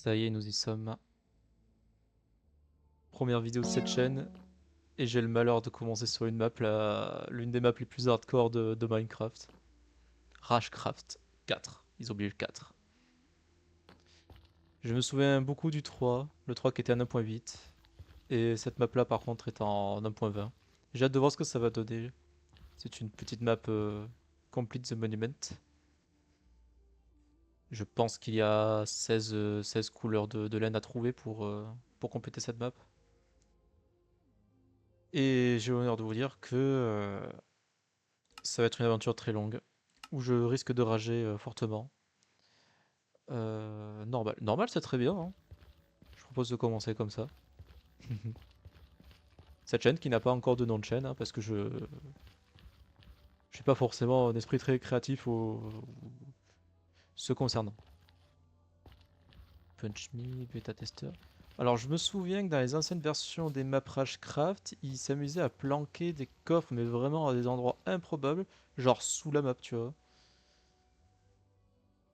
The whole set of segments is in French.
Ça y est, nous y sommes. Première vidéo de cette chaîne. Et j'ai le malheur de commencer sur une map, l'une des maps les plus hardcore de Minecraft. Rashcraft 4. Ils ont oublié le 4. Je me souviens beaucoup du 3. Le 3 qui était en 1.8. Et cette map là par contre est en 1.20. J'ai hâte de voir ce que ça va donner. C'est une petite map Complete the Monument. Je pense qu'il y a 16 couleurs de laine à trouver pour compléter cette map. Et j'ai l'honneur de vous dire que ça va être une aventure très longue, où je risque de rager fortement. Normal, normal c'est très bien, hein. Je propose de commencer comme ça. Cette chaîne qui n'a pas encore de nom de chaîne, hein, parce que je n'ai pas forcément un esprit très créatif ce concernant. Punch Me, bêta tester. Alors je me souviens que dans les anciennes versions des maps Rashcraft, ils s'amusaient à planquer des coffres, mais vraiment à des endroits improbables, genre sous la map, tu vois.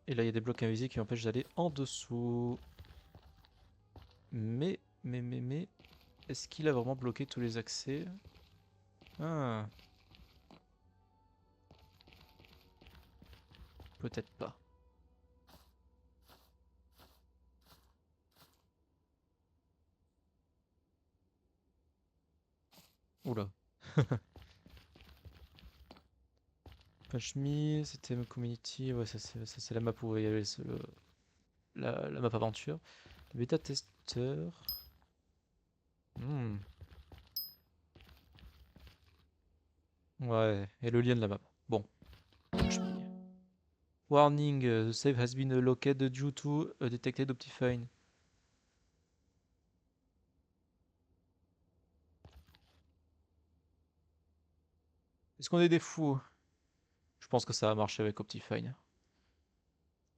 Et là il y a des blocs invisibles qui empêchent d'aller en dessous. Mais, est-ce qu'il a vraiment bloqué tous les accès? Ah, peut-être pas. Oula. Punch Me, c'était ma community. Ouais, ça c'est la map où il y avait la map aventure. Le bêta testeur. Hmm. Ouais, et le lien de la map. Bon. Punch Me. Warning, the save has been located due to a detected Optifine. Est-ce qu'on est des fous? Je pense que ça a marché avec Optifine.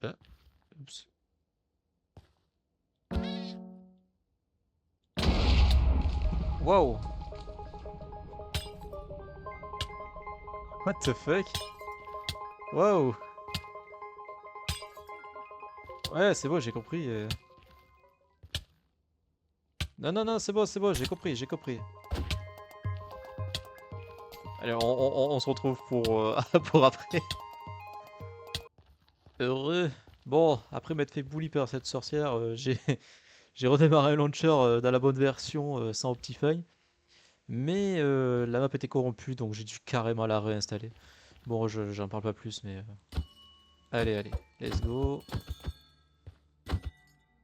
Oups. Wow! What the fuck? Wow! Ouais, c'est bon, j'ai compris. Non, non, non, c'est bon, j'ai compris, j'ai compris. Allez, on se retrouve pour après. Heureux. Bon, après m'être fait bully par cette sorcière, j'ai redémarré un launcher dans la bonne version sans Optifine. Mais la map était corrompue, donc j'ai dû carrément la réinstaller. Bon, j'en parle pas plus, mais... Allez, allez, let's go.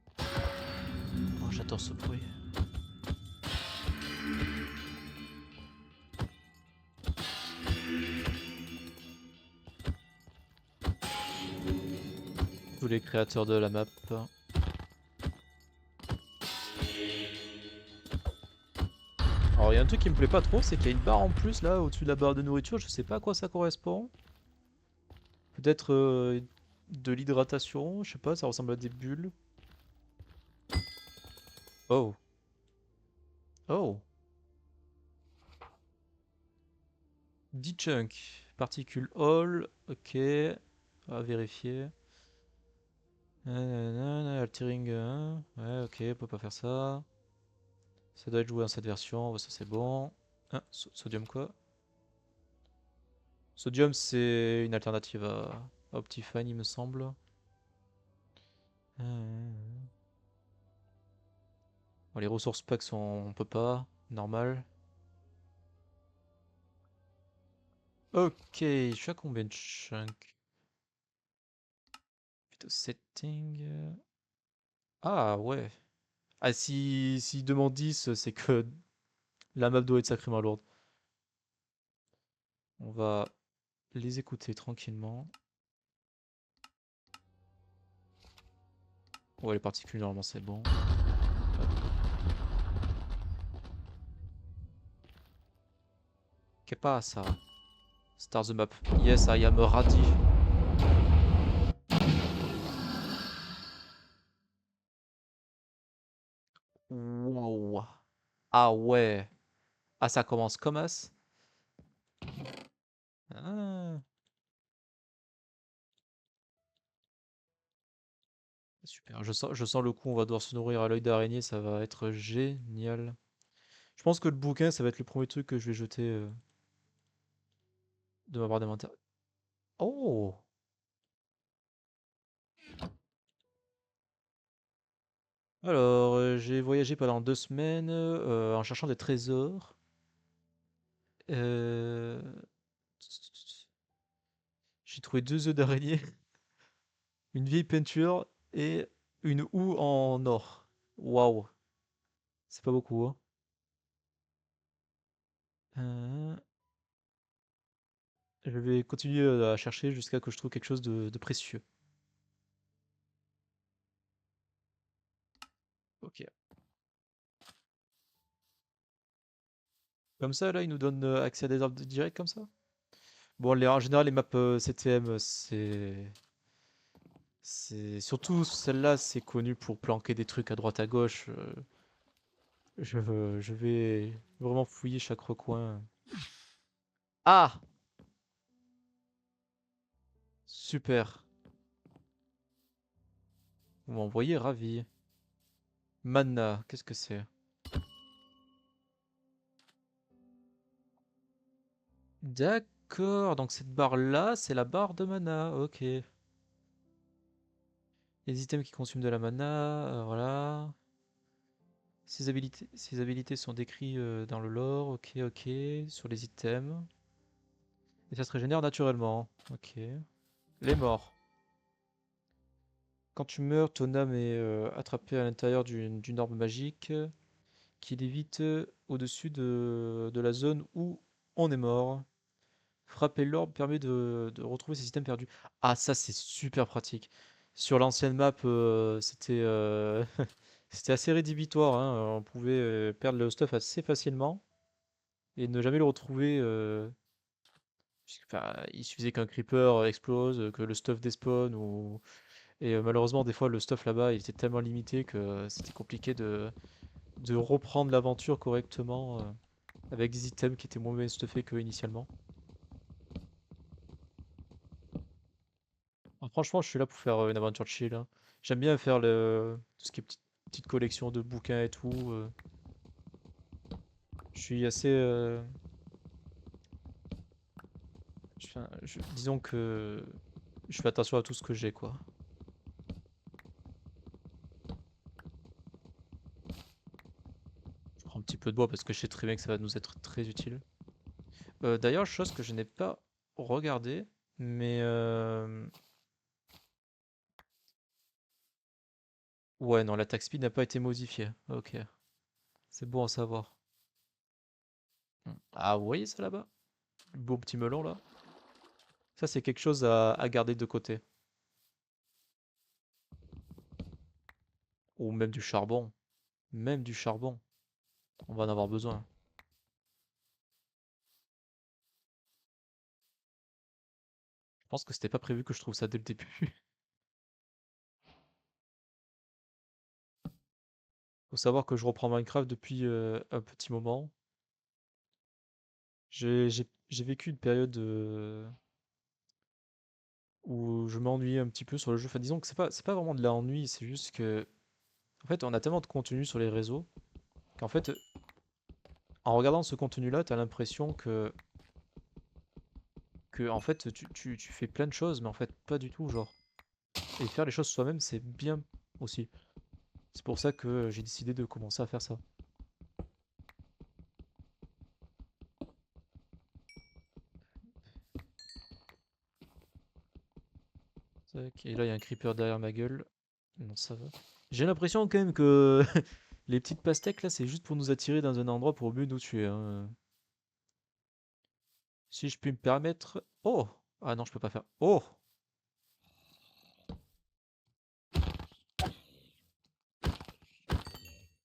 Oh, j'adore ce bruit. Tous les créateurs de la map. Alors, il y a un truc qui me plaît pas trop, c'est qu'il y a une barre en plus là, au-dessus de la barre de nourriture. Je sais pas à quoi ça correspond. Peut-être de l'hydratation, je sais pas, ça ressemble à des bulles. Oh. Oh. D-chunk. Particule all. Ok. À vérifier. Altering 1. Ouais, ok, on peut pas faire ça. Ça doit être joué dans cette version. Ouais, ça c'est bon. Ah, sodium quoi? Sodium c'est une alternative à Optifine, il me semble. Bon, les ressources packs sont... on peut pas. Normal. Ok, je suis à combien de chunk? Plutôt setting. Ah ouais. Ah si demande 10, c'est que la map doit être sacrément lourde. On va les écouter tranquillement. Ouais, les particules normalement c'est bon. Hop. Que pasa? Start the map. Yes, I am ready. Wow. Ah ouais. Ah ça commence comme as. Ah. Super, je sens le coup, on va devoir se nourrir à l'œil d'araignée, ça va être génial. Je pense que le bouquin, ça va être le premier truc que je vais jeter de ma barre d'inventaire. Oh! Alors, j'ai voyagé pendant 2 semaines en cherchant des trésors. Euh, J'ai trouvé 2 œufs d'araignée, une vieille peinture et une houe en or. Waouh, c'est pas beaucoup, hein. Euh, je vais continuer à chercher jusqu'à que je trouve quelque chose de précieux. Ok. Comme ça, là, il nous donne accès à des arbres directs comme ça? Bon, en général, les maps CTM, c'est surtout celle-là, c'est connu pour planquer des trucs à droite à gauche. Je vais vraiment fouiller chaque recoin. Ah! Super. Vous m'envoyez ravi. Mana, qu'est-ce que c'est? D'accord, donc cette barre-là, c'est la barre de mana. Ok. Les items qui consomment de la mana, voilà. Ces habilités sont décrites dans le lore. Ok, ok. Sur les items. Et ça se régénère naturellement. Ok. Les morts. Quand tu meurs, ton âme est attrapée à l'intérieur d'une orbe magique qui lévite au-dessus de la zone où on est mort. Frapper l'orbe permet de retrouver ses items perdus. Ah, ça, c'est super pratique. Sur l'ancienne map, c'était assez rédhibitoire, hein. On pouvait perdre le stuff assez facilement et ne jamais le retrouver. Enfin, il suffisait qu'un creeper explose, que le stuff despawn et malheureusement, des fois, le stuff là-bas, il était tellement limité que c'était compliqué de reprendre l'aventure correctement avec des items qui étaient moins bien stuffés qu'initialement. Franchement, je suis là pour faire une aventure chill, hein. J'aime bien faire tout ce qui est petite collection de bouquins et tout. Je suis assez. Disons que je fais attention à tout ce que j'ai, quoi. Je prends un petit peu de bois parce que je sais très bien que ça va nous être très utile. D'ailleurs, chose que je n'ai pas regardé, mais ouais, non, l'attaque speed n'a pas été modifiée. Ok, c'est bon à savoir. Ah, vous voyez ça là-bas? Le beau petit melon là? Ça, c'est quelque chose à garder de côté. Ou même du charbon. Même du charbon. On va en avoir besoin. Je pense que c'était pas prévu que je trouve ça dès le début. Faut savoir que je reprends Minecraft depuis un petit moment. J'ai vécu une période où je m'ennuyais un petit peu sur le jeu. Enfin, disons que c'est pas vraiment de l'ennui, c'est juste que, en fait, on a tellement de contenu sur les réseaux qu'en fait, en regardant ce contenu-là, t'as l'impression que en fait, tu fais plein de choses, mais en fait, pas du tout, genre. Et faire les choses soi-même, c'est bien aussi. C'est pour ça que j'ai décidé de commencer à faire ça. Tac, et là, il y a un creeper derrière ma gueule. Non, ça va. J'ai l'impression quand même que les petites pastèques là, c'est juste pour nous attirer dans un endroit pour mieux nous tuer, hein. Si je puis me permettre. Oh! Ah non, je peux pas faire. Oh!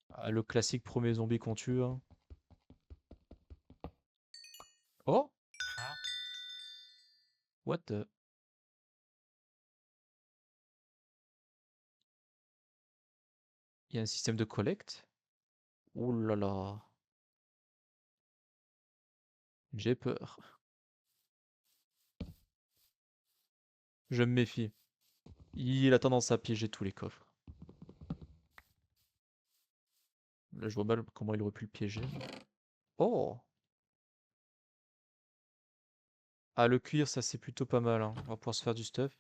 Ah, le classique premier zombie qu'on tue, hein. Oh! What the... Il y a un système de collecte? Ouh là là. J'ai peur. Je me méfie. Il a tendance à piéger tous les coffres. Là, je vois mal comment il aurait pu le piéger. Oh! Ah, le cuir, ça c'est plutôt pas mal, hein. On va pouvoir se faire du stuff.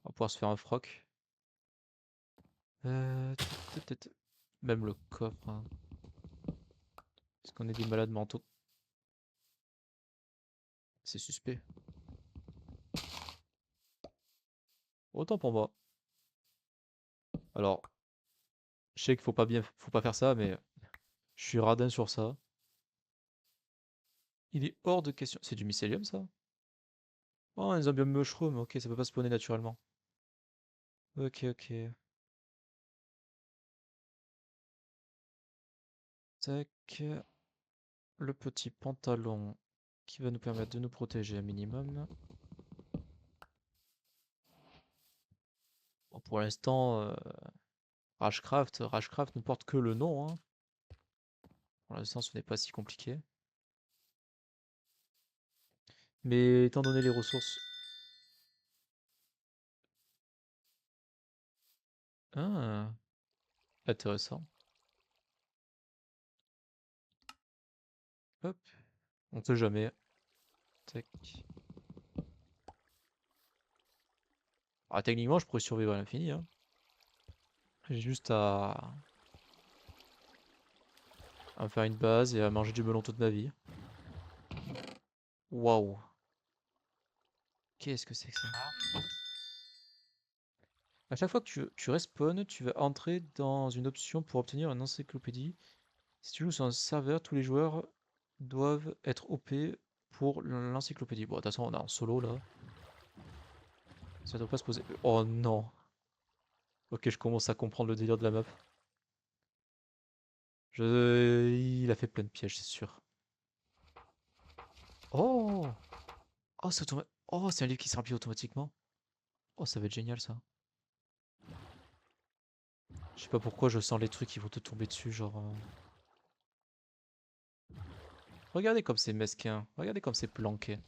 On va pouvoir se faire un froc. Même le coffre, hein. Est-ce qu'on est des malades mentaux? C'est suspect. Autant pour moi. Alors, je sais qu'il faut pas faire ça, mais je suis radin sur ça. Il est hors de question. C'est du mycélium, ça? Oh, un zombie mushroom. Ok, ça peut pas spawner naturellement. Ok, ok. Tac. Le petit pantalon qui va nous permettre de nous protéger un minimum. Bon, pour l'instant, Rashcraft ne porte que le nom, hein. Pour l'instant, ce n'est pas si compliqué. Mais étant donné les ressources... Ah, intéressant. Hop, on sait jamais. Tac. Ah, techniquement, je pourrais survivre à l'infini, hein. J'ai juste à me faire une base et à manger du melon toute ma vie. Waouh. Qu'est-ce que c'est que ça? À chaque fois que tu respawns, tu vas entrer dans une option pour obtenir une encyclopédie. Si tu joues sur un serveur, tous les joueurs doivent être OP pour l'encyclopédie. Bon, de toute façon, on est en solo là. Ça doit pas se poser. Oh non. Ok, je commence à comprendre le délire de la map. Il a fait plein de pièges, c'est sûr. Oh! Oh, oh, c'est un livre qui se remplit automatiquement. Oh, ça va être génial ça. Je sais pas pourquoi je sens les trucs qui vont te tomber dessus, genre. Regardez comme c'est mesquin. Regardez comme c'est planqué.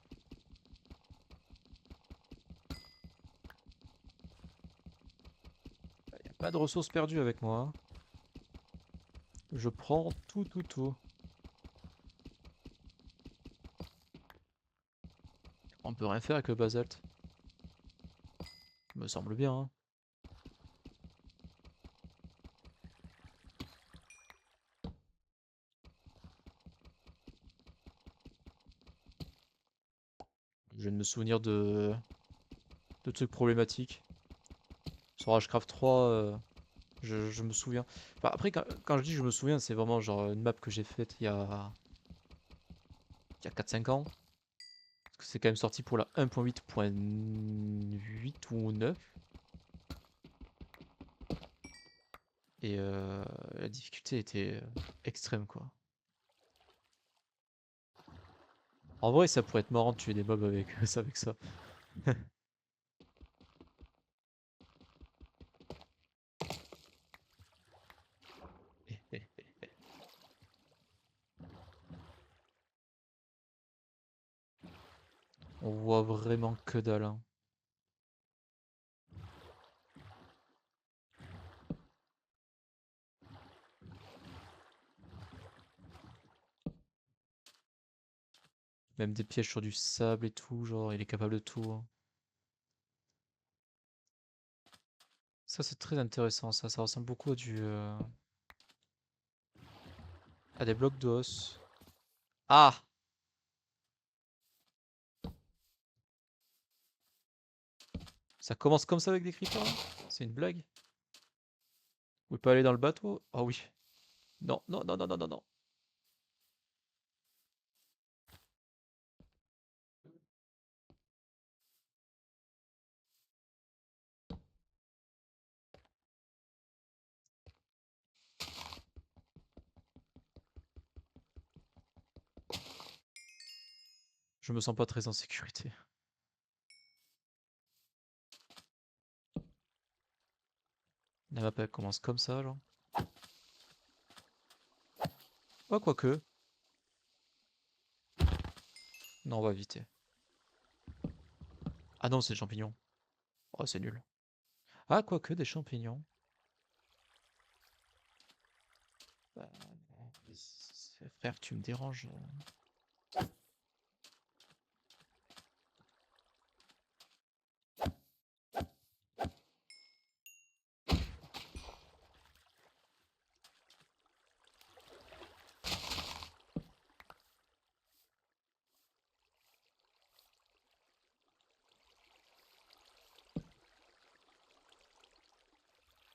Y a pas de ressources perdues avec moi, hein. Je prends tout, tout, tout. On peut rien faire avec le basalte. Me semble bien, hein. Je viens de me souvenir de trucs problématiques. Sur Hashcraft 3, je me souviens. Enfin, après, quand je dis je me souviens, c'est vraiment genre une map que j'ai faite il y a 4-5 ans. Parce que c'est quand même sorti pour la 1.8.8 ou 9. Et la difficulté était extrême, quoi. En vrai, ça pourrait être marrant de tuer des mobs avec, avec ça. On voit vraiment que dalle, hein. Même des pièges sur du sable et tout, genre, il est capable de tout, hein. Ça, c'est très intéressant, ça. Ça ressemble beaucoup à des blocs d'os. Ah! Ça commence comme ça avec des creepers, là? C'est une blague? Vous pouvez pas aller dans le bateau? Ah oui. Non, non, non, non, non, non, non. Je me sens pas très en sécurité. La map, elle commence comme ça, genre. Oh, quoique. Non, on va éviter. Ah non, c'est des champignons. Oh, c'est nul. Ah, quoique, des champignons. Bah, frère, tu me déranges.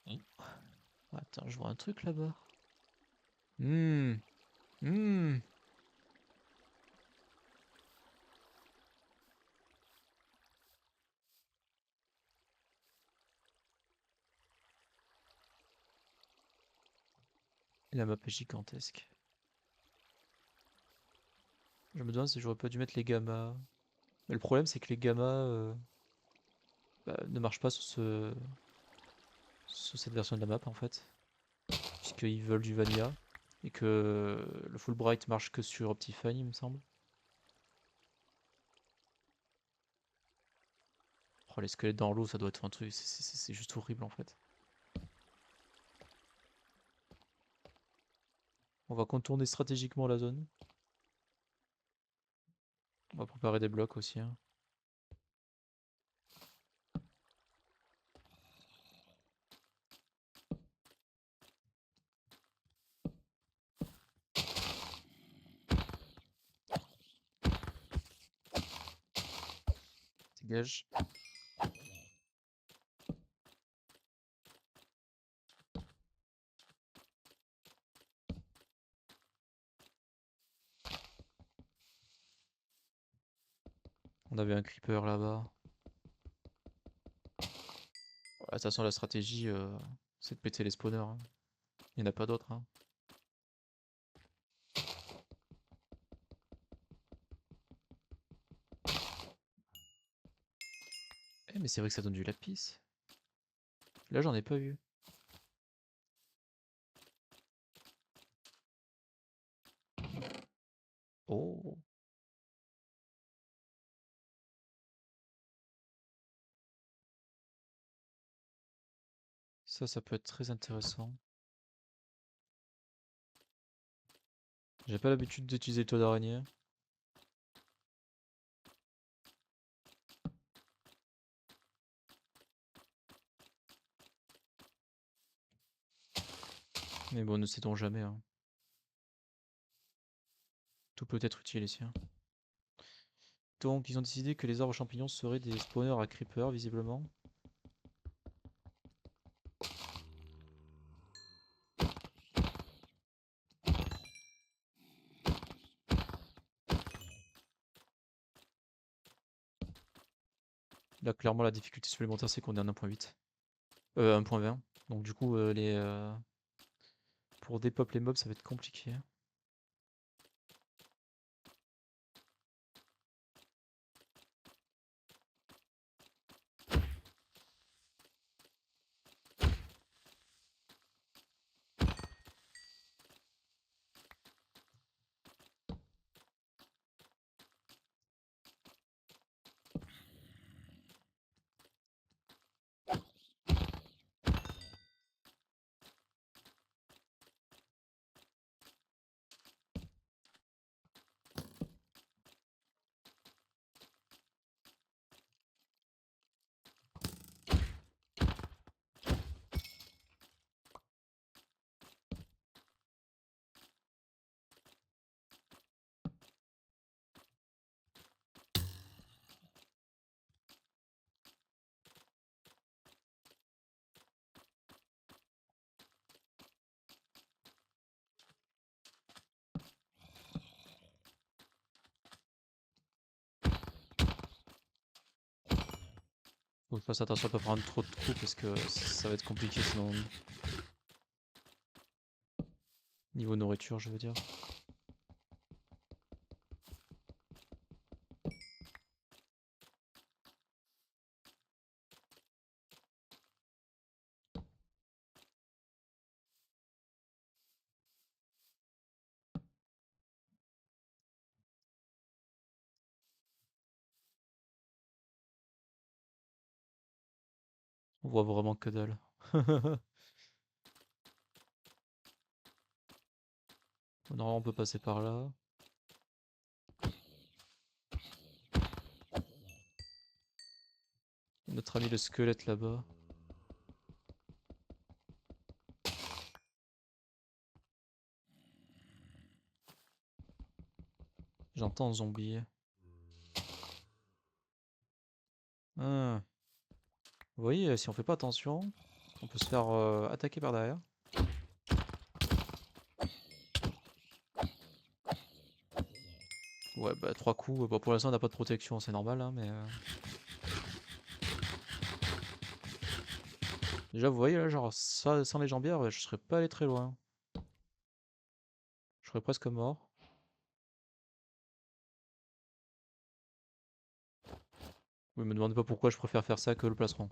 Hmm. Attends, je vois un truc là-bas. Hmm. Hmm. La map est gigantesque. Je me demande si j'aurais pas dû mettre les gammas. Mais le problème, c'est que les gammas bah, ne marchent pas sur cette version de la map en fait. Puisqu'ils veulent du vanilla. Et que le Fulbright marche que sur Optifine, il me semble. Oh, les squelettes dans l'eau, ça doit être un truc. C'est juste horrible en fait. On va contourner stratégiquement la zone. On va préparer des blocs aussi, hein. Dégage. On avait un creeper là-bas. Ouais, de toute façon, la stratégie, c'est de péter les spawners, hein. Il n'y en a pas d'autres, hein. Eh, mais c'est vrai que ça donne du lapis. Là, j'en ai pas eu. Oh, ça peut être très intéressant. J'ai pas l'habitude d'utiliser le toit d'araignée. Mais bon, ne sait-on jamais, hein. Tout peut être utile ici, hein. Donc, ils ont décidé que les arbres champignons seraient des spawners à creeper, visiblement. Là, clairement, la difficulté supplémentaire, c'est qu'on est en 1.8. 1.20. Donc, du coup, pour dépop les mobs, ça va être compliqué. Faut que je fasse attention à pas prendre trop de trous parce que ça va être compliqué sinon. Niveau nourriture, je veux dire. On voit vraiment que dalle. Normalement on peut passer par là. Notre ami le squelette là-bas. J'entends un zombie. Ah. Vous voyez, si on fait pas attention, on peut se faire attaquer par derrière. Ouais, bah 3 coups. Bon, pour l'instant on n'a pas de protection, c'est normal, hein, mais... Déjà, vous voyez là, genre, ça, sans les jambières, je serais pas allé très loin. Je serais presque mort. Vous me demandez pas pourquoi je préfère faire ça que le plastron.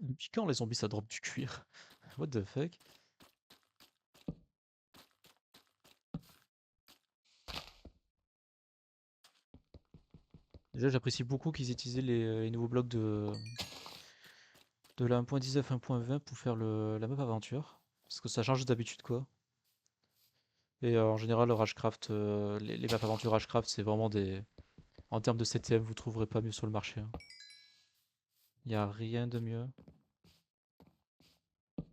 Depuis quand les zombies ça drop du cuir? What the fuck? Déjà, j'apprécie beaucoup qu'ils aient utilisé les nouveaux blocs de la 1.19 1.20 pour faire la map aventure. Parce que ça change d'habitude, quoi. Et en général, le Ragecraft, les maps aventure Ragecraft, c'est vraiment des... En termes de CTM, vous trouverez pas mieux sur le marché, hein. Il n'y a rien de mieux.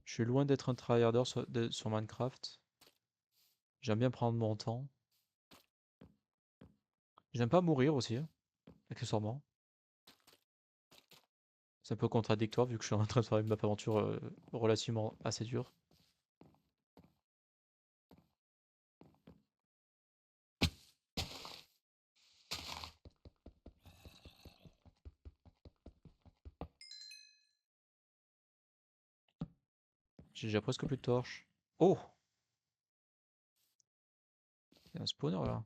Je suis loin d'être un tryharder sur Minecraft. J'aime bien prendre mon temps. J'aime pas mourir aussi, hein, accessoirement. C'est un peu contradictoire vu que je suis en train de faire une map aventure relativement assez dure. J'ai déjà presque plus de torches. Oh! Il y a un spawner là.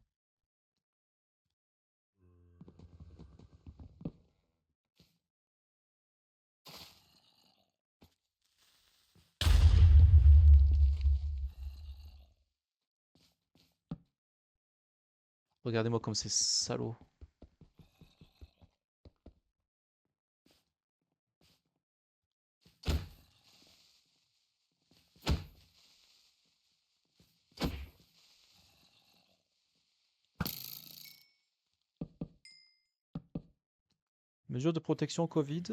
Regardez-moi comme c'est salaud. Mesure de protection Covid.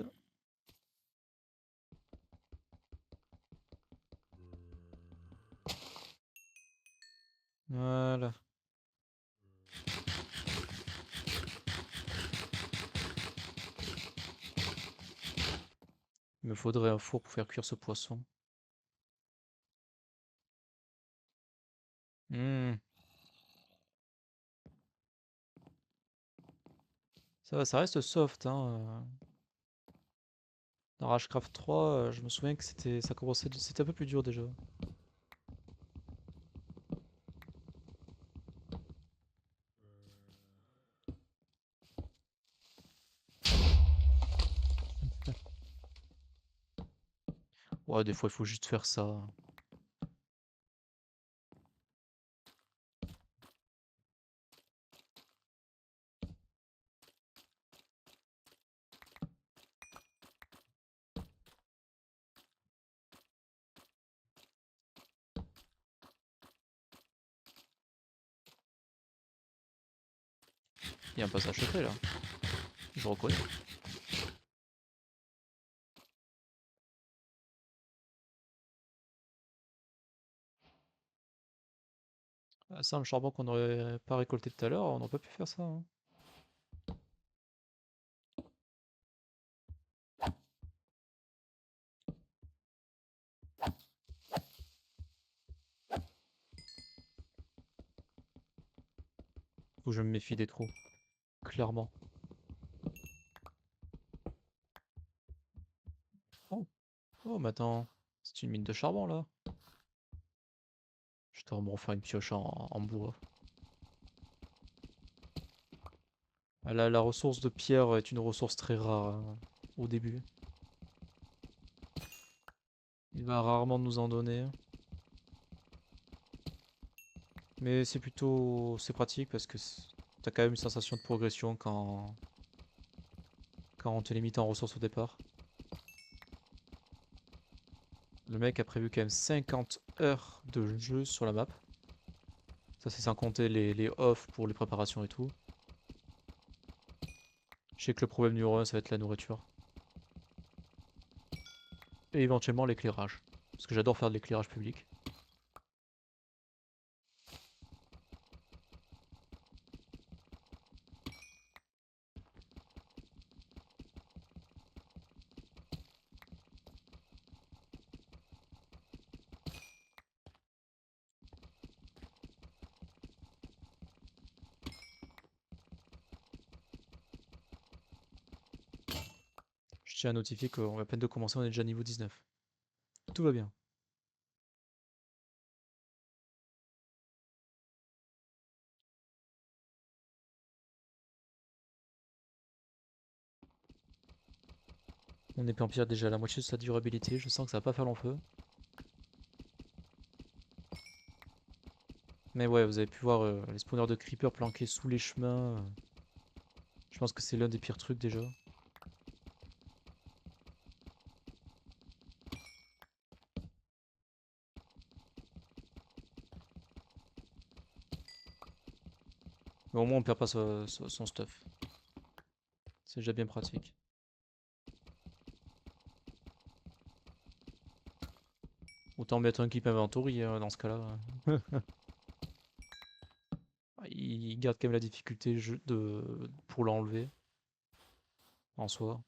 Voilà. Il me faudrait un four pour faire cuire ce poisson. Hmm. Ça va, ça reste soft, hein. Dans Ragecraft 3, je me souviens que ça commençait, c'était un peu plus dur déjà. Ouais, des fois il faut juste faire ça. Il y a un passage secret là. Je reconnais. Ah, ça, le charbon qu'on n'aurait pas récolté tout à l'heure, on n'aurait pas pu faire ça, hein. Faut que je me méfie des trous. Clairement. Oh, mais attends, c'est une mine de charbon là. Je dois me refaire une pioche en bois. Ah, la ressource de pierre est une ressource très rare au début. Il va rarement nous en donner. Mais c'est plutôt... c'est pratique parce que t'as quand même une sensation de progression quand on te limite en ressources au départ. Le mec a prévu quand même 50 heures de jeu sur la map. Ça c'est sans compter les off pour les préparations et tout. Je sais que le problème numéro 1 ça va être la nourriture. Et éventuellement l'éclairage. Parce que j'adore faire de l'éclairage public. Je tiens à notifier qu'on vient à peine de commencer, on est déjà niveau 19. Tout va bien. Mon épée empire a déjà la moitié de sa durabilité, je sens que ça va pas faire long feu. Mais ouais, vous avez pu voir les spawners de creepers planqués sous les chemins. Je pense que c'est l'un des pires trucs déjà. Mais au moins on perd pas son stuff. C'est déjà bien pratique. Autant mettre un keep inventory dans ce cas-là. Il garde quand même la difficulté pour l'enlever en soi.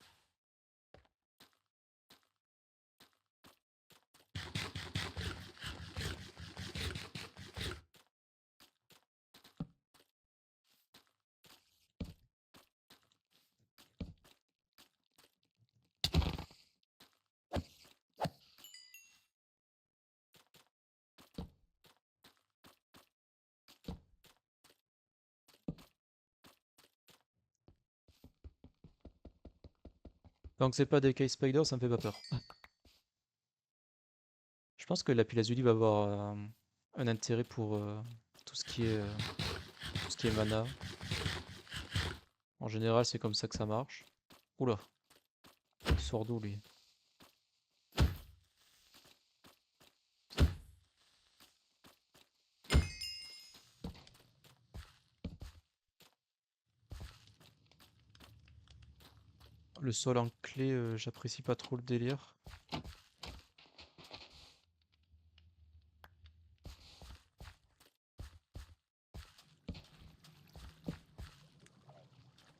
Tant que c'est pas des case spiders, ça me fait pas peur. Je pense que la lazuli va avoir un intérêt pour tout ce qui est tout ce qui est mana. En général, c'est comme ça que ça marche. Oula, il sort d'où lui? Le sol en clé, j'apprécie pas trop le délire.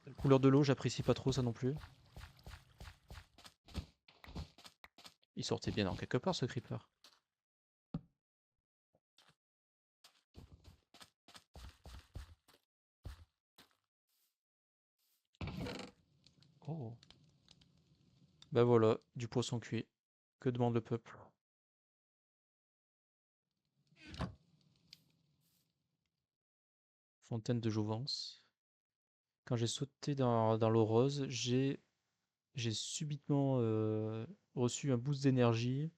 La couleur de l'eau, j'apprécie pas trop ça non plus. Il sortait bien dans quelque part ce creeper. Oh. Bah voilà, du poisson cuit. Que demande le peuple? Fontaine de Jouvence. Quand j'ai sauté dans l'eau rose, j'ai subitement reçu un boost d'énergie.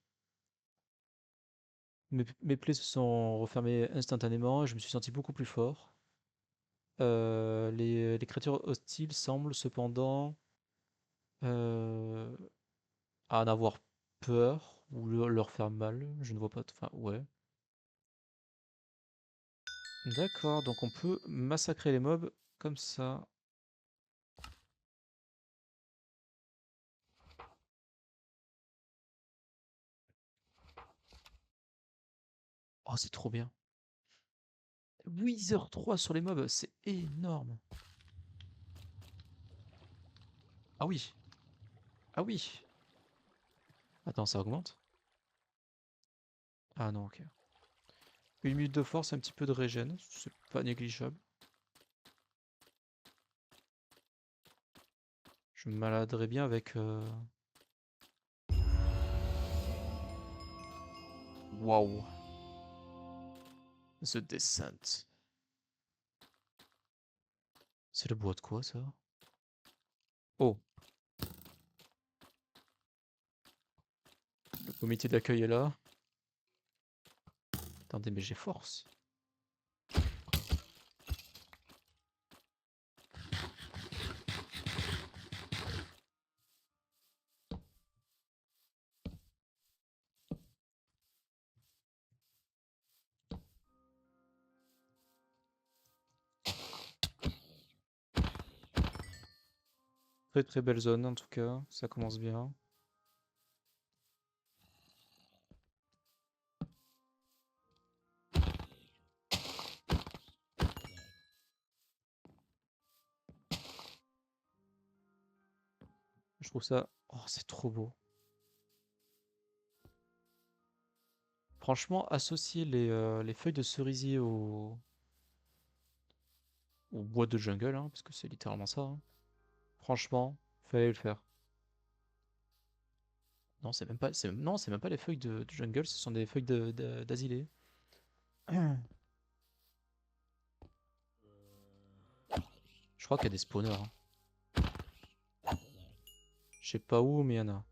Mes plaies se sont refermées instantanément et je me suis senti beaucoup plus fort. Les créatures hostiles semblent cependant euh, en avoir peur ou leur faire mal. Je ne vois pas. Enfin, ouais. D'accord, donc on peut massacrer les mobs comme ça. Oh, c'est trop bien. 8h03 sur les mobs, c'est énorme. Ah oui, ah oui. Attends, ça augmente? Ah non, ok. 1 minute de force, un petit peu de régène, c'est pas négligeable. Je me maladerais bien avec... Waouh. The Descent. C'est le bois de quoi ça? Oh, le comité d'accueil est là. Attendez, mais j'ai force. Très très belle zone en tout cas, ça commence bien. Je trouve ça... Oh, c'est trop beau. Franchement, associer les feuilles de cerisier au bois de jungle, hein, parce que c'est littéralement ça, hein. Franchement, fallait le faire. Non, c'est même pas, non, c'est même pas les feuilles de jungle, ce sont des feuilles d'asilé. Je crois qu'il y a des spawners, hein. Je sais pas où, mais il y en a.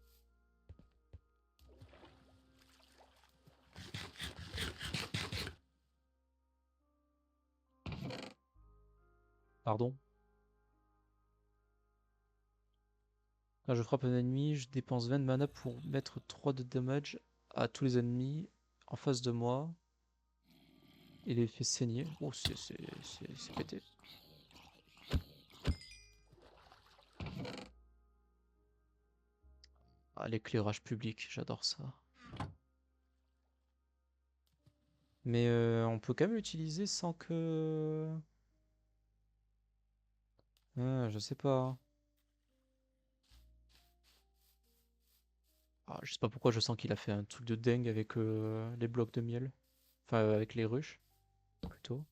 Pardon. Quand je frappe un ennemi, je dépense 20 de mana pour mettre 3 de damage à tous les ennemis en face de moi et les fait saigner. Oh, c'est pété. Ah, l'éclairage public, j'adore ça. Mais on peut quand même l'utiliser sans que... je sais pas. Ah, je sais pas pourquoi je sens qu'il a fait un truc de dingue avec les blocs de miel. Enfin, avec les ruches, plutôt.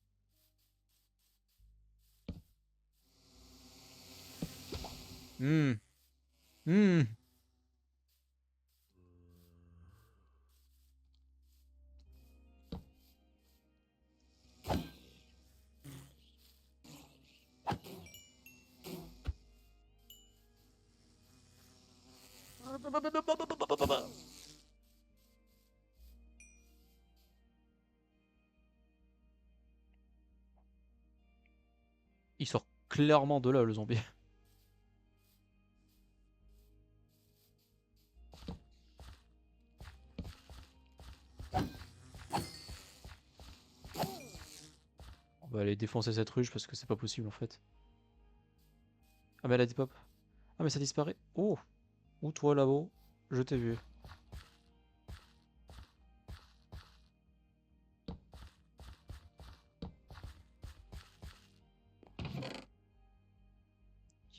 Hmm. Hmm. Il sort clairement de là, le zombie. On va aller défoncer cette ruche parce que c'est pas possible en fait. Ah, mais elle a des pop. Ah, mais ça disparaît. Oh! Où toi là-haut? Je t'ai vu.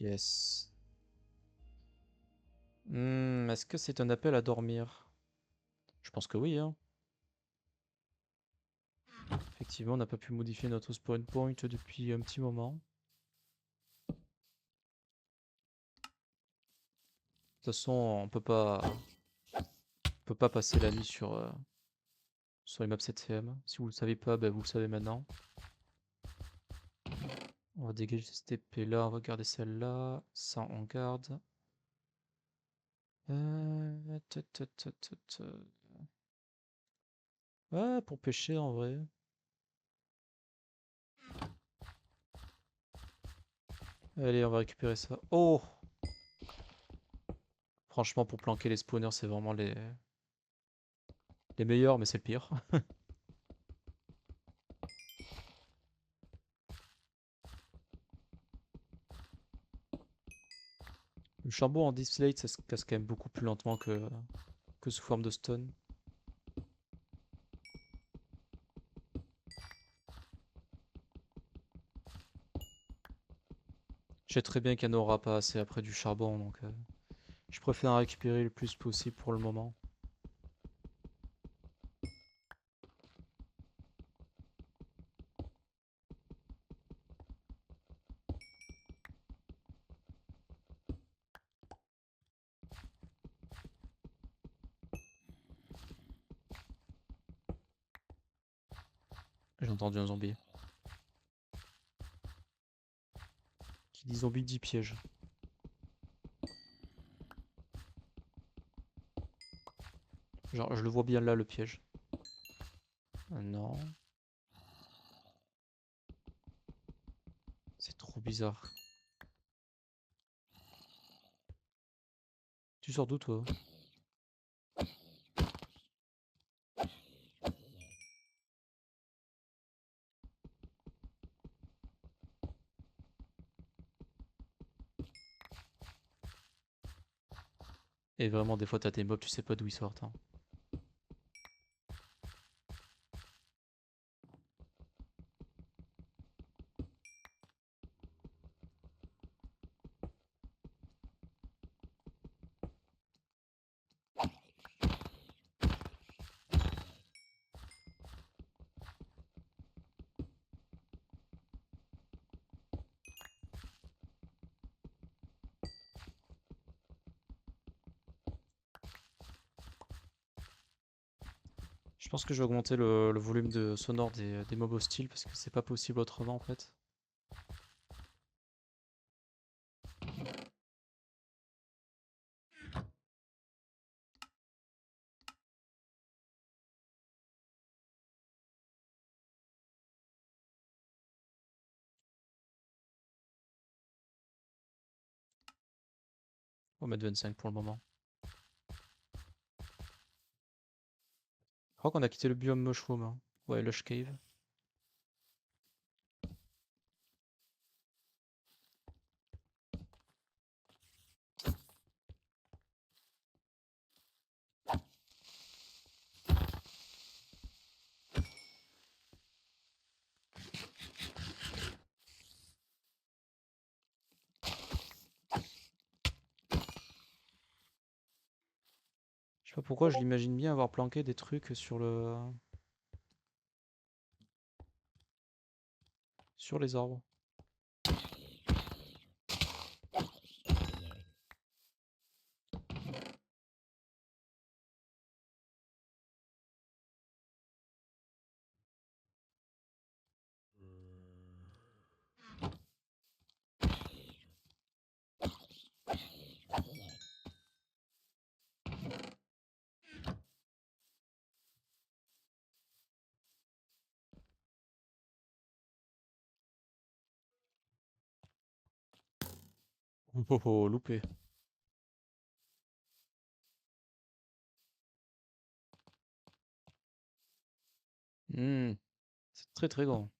Yes. Est-ce que c'est un appel à dormir? Je pense que oui, hein. Effectivement, on n'a pas pu modifier notre spawn point depuis un petit moment. De toute façon, on peut pas passer la nuit sur les maps 7ème. Si vous le savez pas, bah, vous le savez maintenant. On va dégager cette épée là, on va garder celle-là. Ça, on garde. Ta. Ouais, pour pêcher en vrai. Allez, on va récupérer ça. Oh! Franchement, pour planquer les spawners, c'est vraiment les meilleurs, mais c'est le pire. Le charbon en display, ça se casse quand même beaucoup plus lentement que sous forme de stone. Je sais très bien qu'il n'y en aura pas assez après du charbon, donc je préfère en récupérer le plus possible pour le moment. J'ai entendu un zombie. Qui dit zombie dit piège. Genre, je le vois bien là, le piège. Non. C'est trop bizarre. Tu sors d'où, toi? Et vraiment, des fois, t'as des mobs, tu sais pas d'où ils sortent, hein. Je pense que je vais augmenter le volume de sonore des mobs hostiles parce que c'est pas possible autrement en fait. On va mettre 25 pour le moment. Je crois qu'on a quitté le biome mushroom, hein. Ouais, Lush Cave. Je sais pas pourquoi je l'imagine bien avoir planqué des trucs sur les arbres. Oh, oh, oh, loupé. Hmm, c'est très très grand.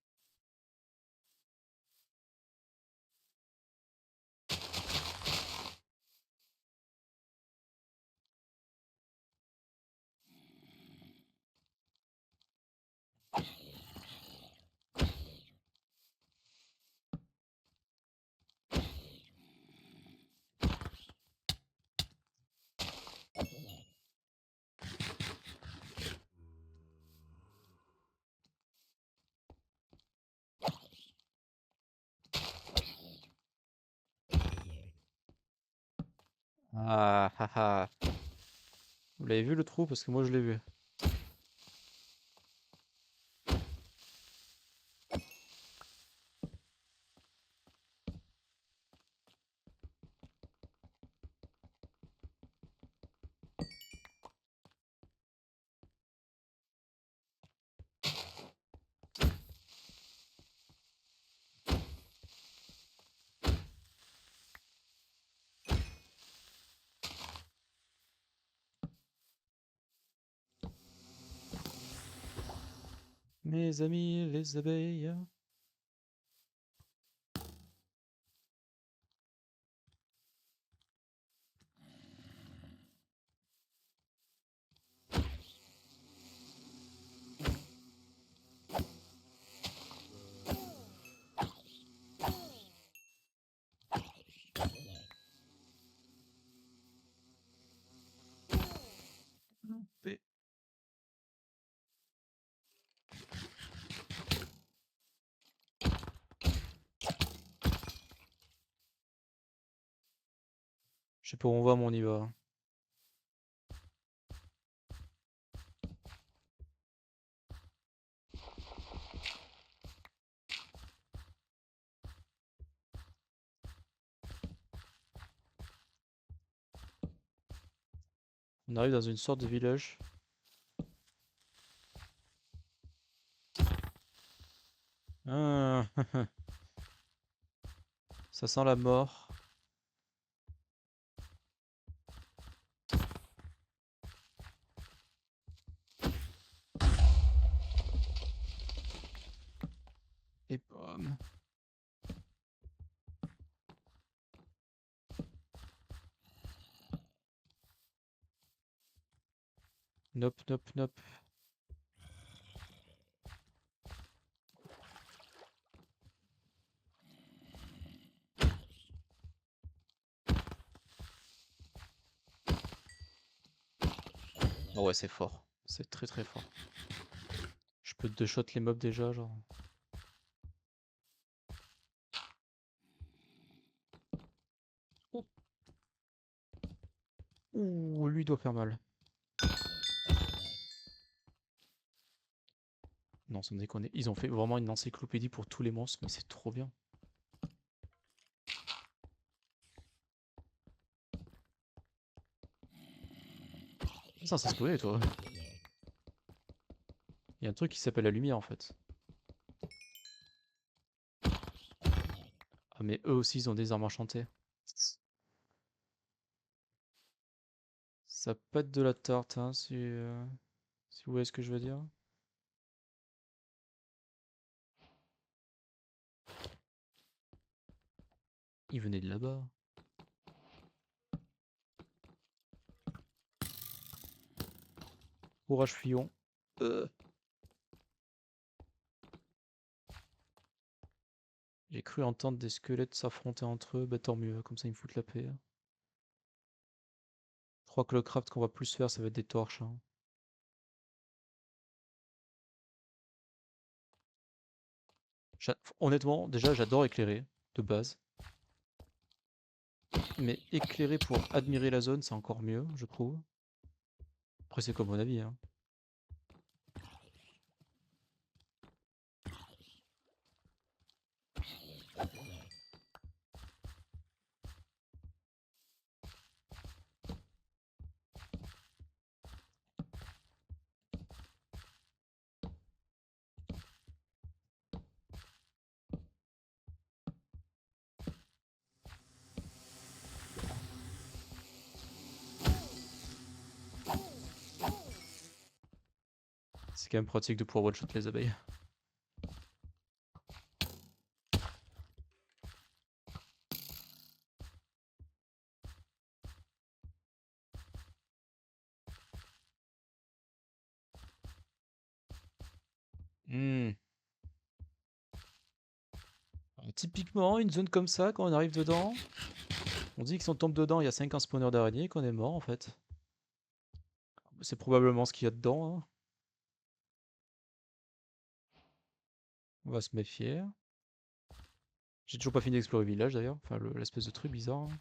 Ah, ah, ah. Vous l'avez vu le trou? Parce que moi je l'ai vu. Mes amis, les abeilles. Loupé. Je sais pas où on va, mais on y va. On arrive dans une sorte de village. Ah, ça sent la mort. Et bam. Nope, nope, nope. Oh ouais, c'est fort. C'est très très fort. Je peux deux-shot les mobs déjà, genre. Ouh, lui doit faire mal. Non, sans déconner. Ils ont fait vraiment une encyclopédie pour tous les monstres, mais c'est trop bien. Ça, c'est spoilé, toi. Il y a un truc qui s'appelle la lumière, en fait. Ah, mais eux aussi, ils ont des armes enchantées. Ça pète de la tarte, hein, si vous voyez ce que je veux dire. Ils venaient de là-bas. Courage, fuyons. Euh. J'ai cru entendre des squelettes s'affronter entre eux. Bah tant mieux, comme ça ils me foutent la paix. Je crois que le craft qu'on va plus faire, ça va être des torches, hein. Honnêtement, déjà, j'adore éclairer, de base. Mais éclairer pour admirer la zone, c'est encore mieux, je trouve. Après, c'est comme mon avis, hein. C'est quand même pratique de pouvoir one-shot les abeilles. Hmm. Alors, typiquement, une zone comme ça, quand on arrive dedans, on dit que si on tombe dedans, il y a 50 spawners d'araignées, qu'on est mort en fait. C'est probablement ce qu'il y a dedans, hein. On va se méfier. J'ai toujours pas fini d'explorer le village d'ailleurs, enfin l'espèce de truc bizarre, hein.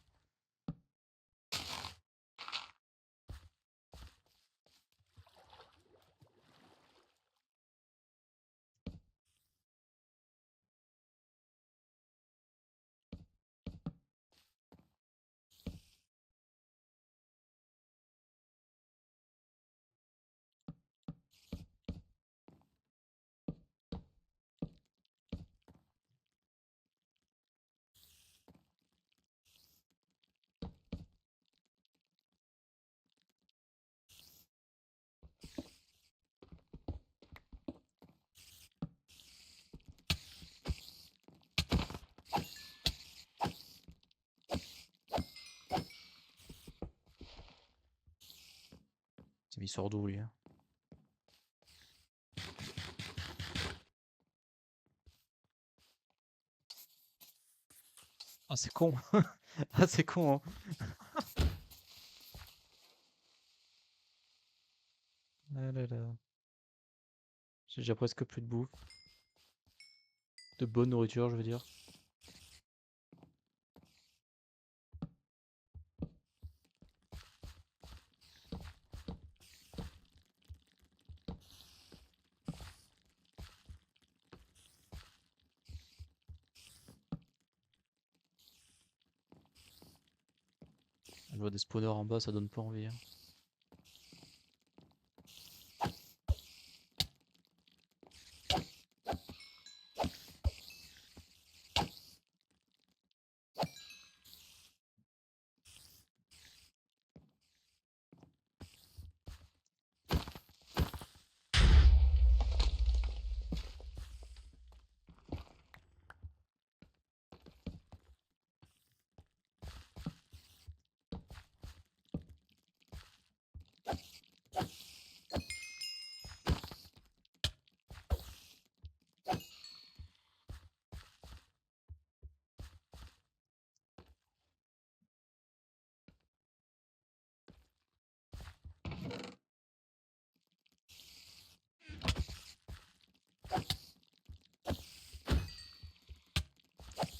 C'est mis sort d'où lui, hein. Ah c'est con. Ah c'est con, hein. Ah là là. J'ai déjà presque plus de bouffe. De bonne nourriture, je veux dire. Je vois des spawners en bas, ça donne pas envie, hein.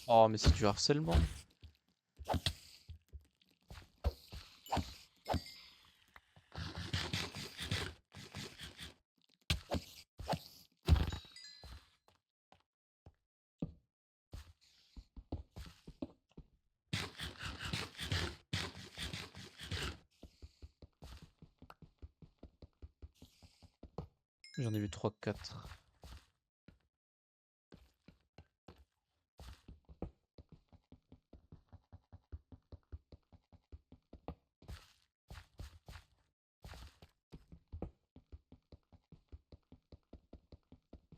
Oh, mais c'est du harcèlement. J'en ai vu 3-4.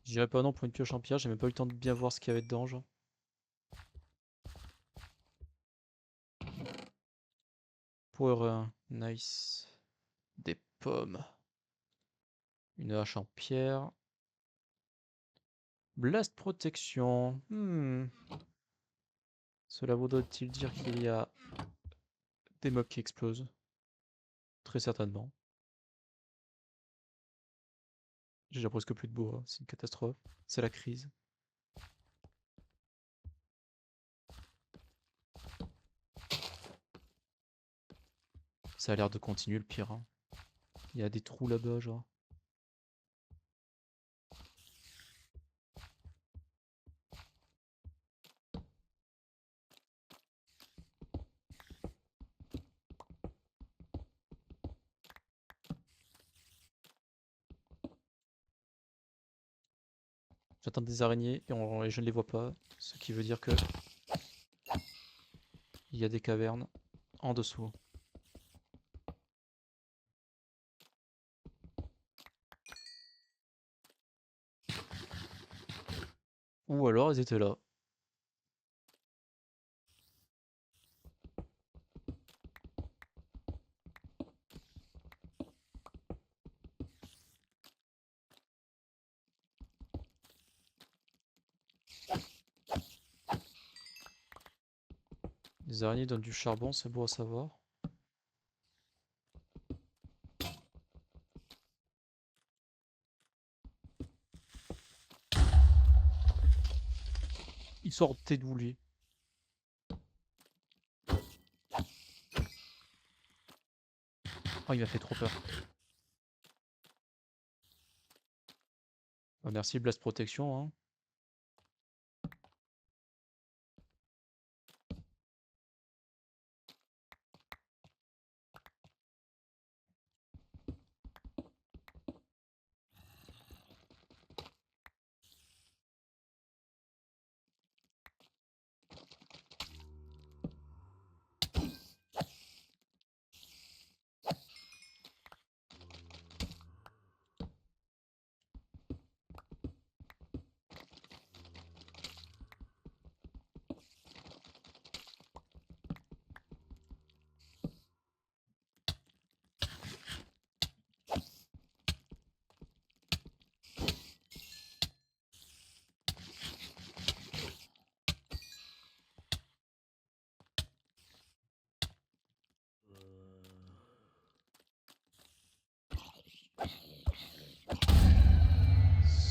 J'irais pas non pour une pioche en pierre, j'ai même pas eu le temps de bien voir ce qu'il y avait dedans, genre. Pour nice. Des pommes. Une hache en pierre. Blast protection. Cela voudrait-il dire qu'il y a des mobs qui explosent? Très certainement. J'ai déjà presque plus de bois, c'est une catastrophe. C'est la crise. Ça a l'air de continuer le pire, hein. Il y a des trous là-bas, genre. J'attends des araignées et je ne les vois pas. Ce qui veut dire que il y a des cavernes en dessous. Ou alors elles étaient là. Les araignées donnent du charbon, c'est beau à savoir. Ils sortaient d'où lui? Oh, il m'a fait trop peur. Bah, merci Blast Protection, hein.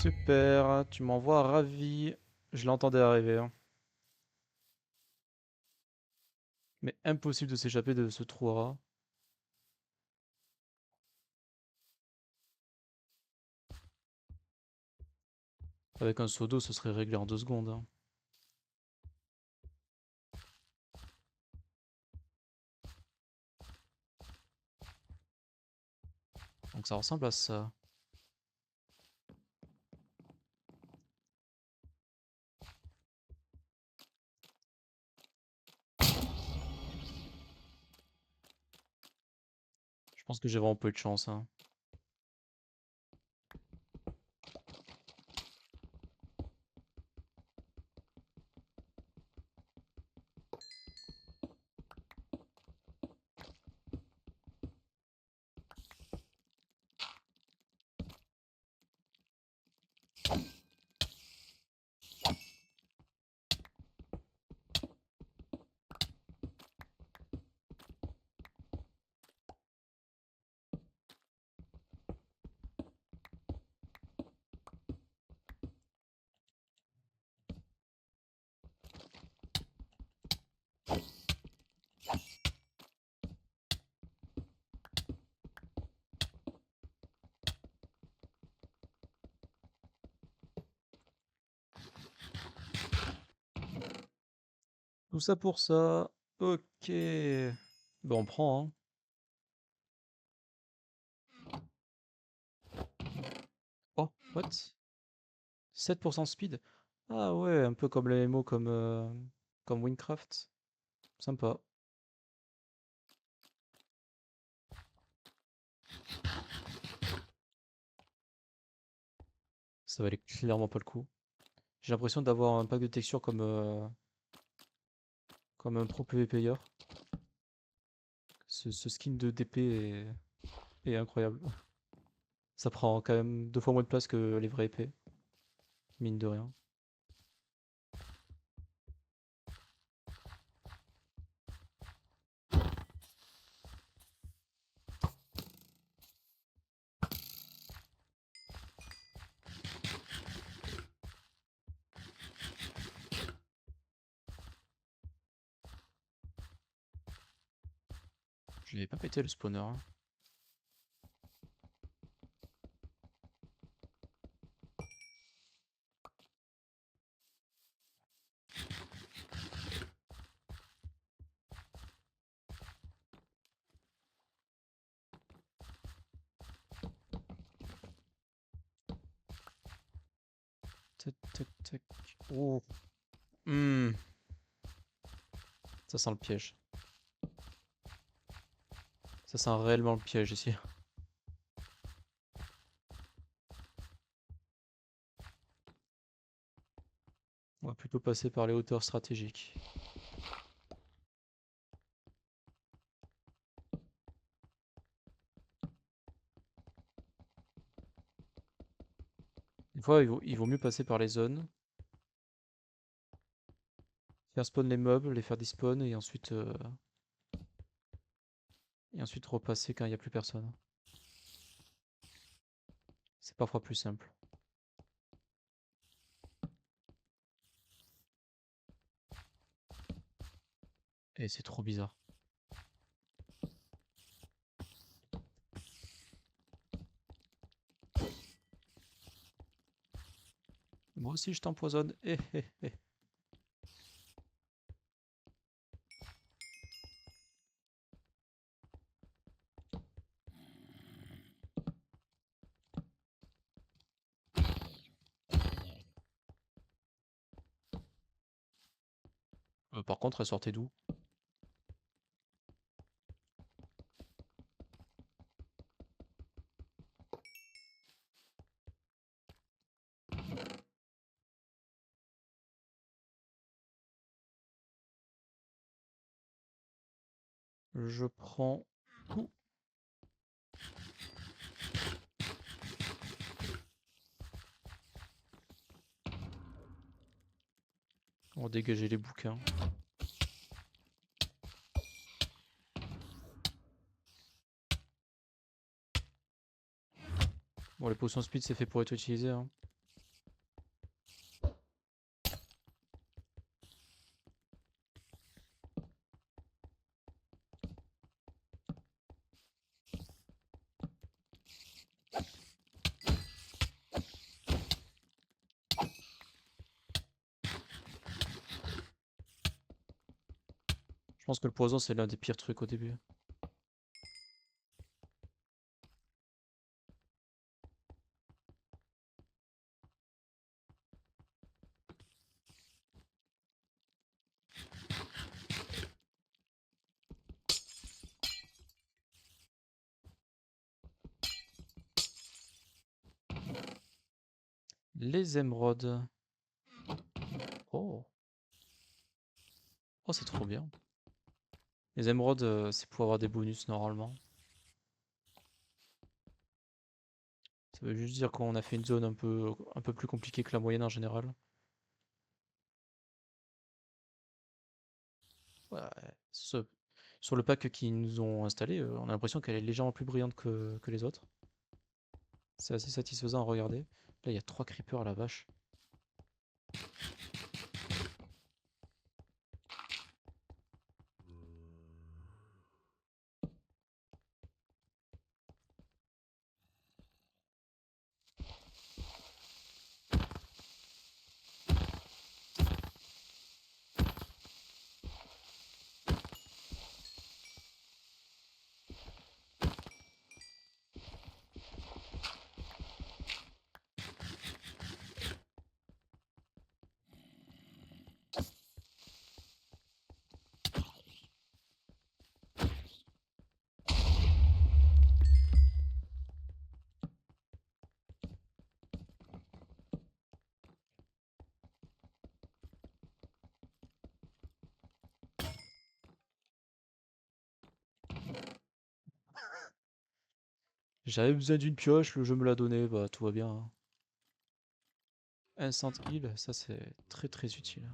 Super, tu m'envoies ravi. Je l'entendais arriver, hein. Mais impossible de s'échapper de ce trou à rats. Avec un seau d'eau, ce serait réglé en 2 secondes, hein. Donc ça ressemble à ça. Je pense que j'ai vraiment peu de chance, hein. Tout ça pour ça. Ok. Bon, on prend, hein. Oh, what? 7% speed? Ah ouais, un peu comme les MMO comme Minecraft. Sympa. Ça valait clairement pas le coup. J'ai l'impression d'avoir un pack de textures comme un pro PvPer. Ce skin de DP est incroyable. Ça prend quand même 2 fois moins de place que les vraies épées. Mine de rien. Je n'ai pas pété le spawner, hein. Tac, tac, tac. Oh. Hmm. Ça sent le piège. Ça sent réellement le piège ici. On va plutôt passer par les hauteurs stratégiques. Des fois, il vaut mieux passer par les zones. Faire spawn les mobs, les faire despawn et ensuite repasser quand il n'y a plus personne. C'est parfois plus simple. Et c'est trop bizarre. Moi aussi je t'empoisonne. Eh, eh, eh. Par contre, elle sortait d'où? Je prends tout. On va dégager les bouquins. Bon, les potions speed, c'est fait pour être utilisé, hein. Je pense que le poison, c'est l'un des pires trucs au début. Les émeraudes. Oh. Oh, c'est trop bien. Les émeraudes, c'est pour avoir des bonus normalement. Ça veut juste dire qu'on a fait une zone un peu plus compliquée que la moyenne en général. Ouais, sur le pack qu'ils nous ont installé, on a l'impression qu'elle est légèrement plus brillante que les autres. C'est assez satisfaisant à regarder. Là, il y a 3 creepers à la vache. J'avais besoin d'une pioche, le jeu me l'a donné, bah tout va bien, hein. Instant heal, ça c'est très très utile.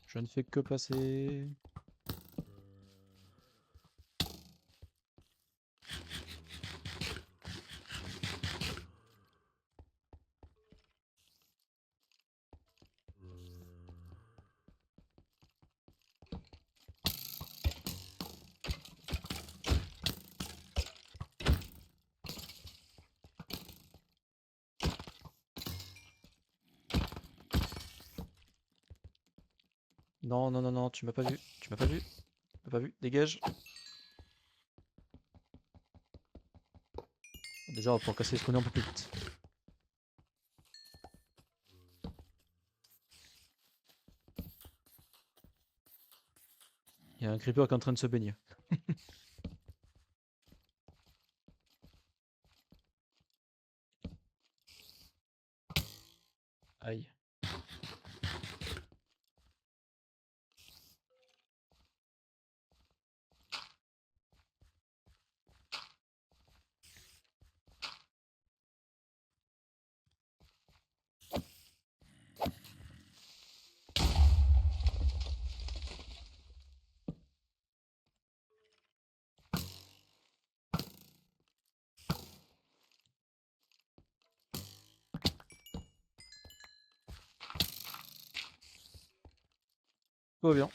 Je ne fais que passer. Non, non, non, non, tu m'as pas vu. Tu m'as pas vu. Tu m'as pas vu. Dégage. Déjà, on va pouvoir casser les spawners un peu plus vite. Il y a un creeper qui est en train de se baigner. Aïe. Tout va bien.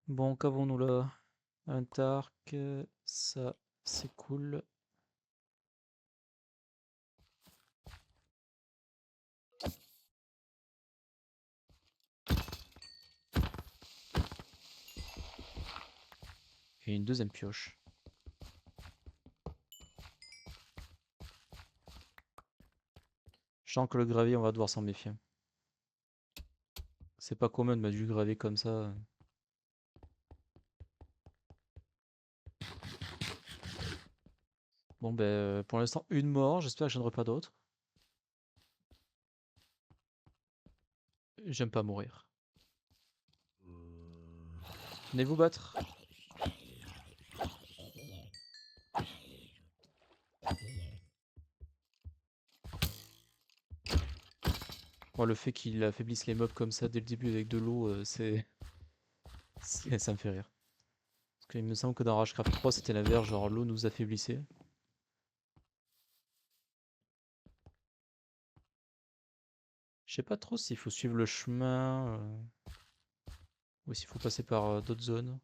Bon, qu'avons-nous là? Un Tark, ça c'est cool. Et une deuxième pioche. Je sens que le gravier, on va devoir s'en méfier. C'est pas commun de mettre du gravier comme ça. Bon, ben, pour l'instant, une mort. J'espère que j'en aurai pas d'autres. J'aime pas mourir. Venez vous battre. Bon, le fait qu'il affaiblisse les mobs comme ça dès le début avec de l'eau, ça me fait rire. Parce qu'il me semble que dans Ragecraft 3, c'était l'inverse, genre l'eau nous affaiblissait. Je sais pas trop s'il faut suivre le chemin ou s'il faut passer par d'autres zones.